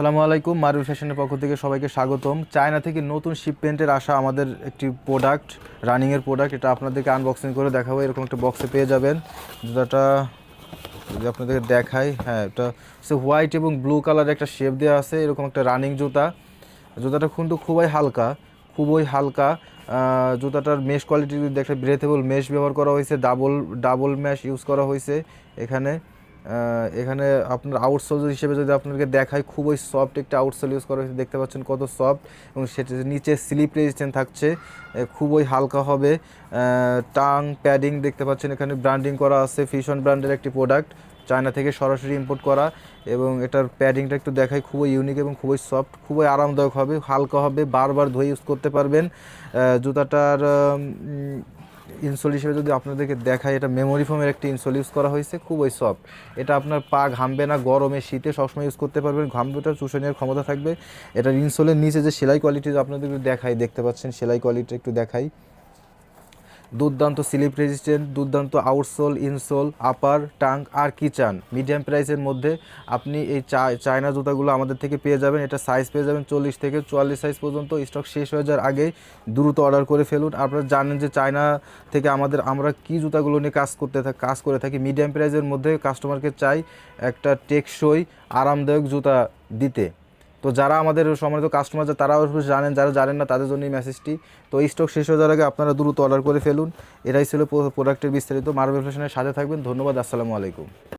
আসসালামু আলাইকুম, মারুল ফ্যাশনের পক্ষ থেকে সবাইকে স্বাগতম। চায়না থেকে নতুন শিপমেন্টের আসা আমাদের একটি প্রোডাক্ট, রানিংয়ের প্রোডাক্ট। এটা আপনাদেরকে আনবক্সিং করে দেখাবো। এরকম একটা বক্সে পেয়ে যাবেন। জুতাটা যদি আপনাদেরকে দেখাই, হ্যাঁ, এটা হচ্ছে হোয়াইট এবং ব্লু কালারের একটা শেপ দেওয়া আছে। এরকম একটা রানিং জুতা। জুতাটা কিন্তু খুবই হালকা, খুবই হালকা। জুতাটার মেশ কোয়ালিটি যদি দেখেন, ব্রেথেবল মেশ ব্যবহার করা হয়েছে, ডাবল ডাবল মেশ ইউজ করা হয়েছে এখানে। এখানে আপনার আউটসোল হিসেবে যদি আপনাদেরকে দেখায়, খুবই সফট একটা আউটসোল ইউজ করা হয়েছে। দেখতে পাচ্ছেন কত সফট, এবং সেটা নিচে স্লিপ রেজিস্ট্যান্ট থাকছে, খুবই হালকা হবে। টাং প্যাডিং দেখতে পাচ্ছেন, এখানে ব্র্যান্ডিং করা আছে। ফিশন ব্র্যান্ডের একটি প্রোডাক্ট, চায়না থেকে সরাসরি ইম্পোর্ট করা। এবং এটার প্যাডিংটা একটু দেখাই, খুবই ইউনিক এবং খুবই সফট, খুবই আরামদায়ক হবে, হালকা হবে, বারবার ধুয়ে ইউজ করতে পারবেন। জুতাটার ইনসোল হিসেবে যদি আপনাদেরকে দেখায়, এটা মেমোরি ফোমের একটি ইনসোল ইউজ করা হয়েছে, খুবই সফট। এটা আপনার পা ঘামবে না, গরমে শীতে সবসময় ইউজ করতে পারবেন। ঘামবেটা চুষণের ক্ষমতা থাকবে। এটার ইনসোলের নিচে যে সেলাই কোয়ালিটি আপনাদেরকে দেখাই, দেখতে পাচ্ছেন সেলাই কোয়ালিটি একটু দেখাই। দুর্দান্ত স্লিপ রেজিস্ট্যান্ট, দুর্দান্ত আউটসোল, ইনসোল, আপার, টাং। আর কি চান? মিডিয়াম প্রাইসের মধ্যে আপনি এই চায়না জুতাগুলো আমাদের থেকে পেয়ে যাবেন। এটা সাইজ পেয়ে যাবেন 40 থেকে 44 সাইজ পর্যন্ত। স্টক শেষ হয়ে যাওয়ার আগে দ্রুত অর্ডার করে ফেলুন। আপনারা জানেন যে চায়না থেকে আমরা কি জুতাগুলো নিয়ে কাজ করে থাকি। মিডিয়াম প্রাইসের মধ্যে কাস্টমারকে চাই একটা টেকসই আরামদায়ক জুতা দিতে। তো যারা আমাদের সম্মানিত কাস্টমার তারাও জানেন, যারা জানেন না তাদের জন্য এই মেসেজটি। তো এই স্টক শেষ হয়ে যাওয়ার আগে আপনারা দ্রুত অর্ডার করে ফেলুন। এটাই ছিল প্রোডাক্টের বিস্তারিত। মার্বেল ফ্যাশনের সাথে থাকবেন। ধন্যবাদ। আসসালামু আলাইকুম।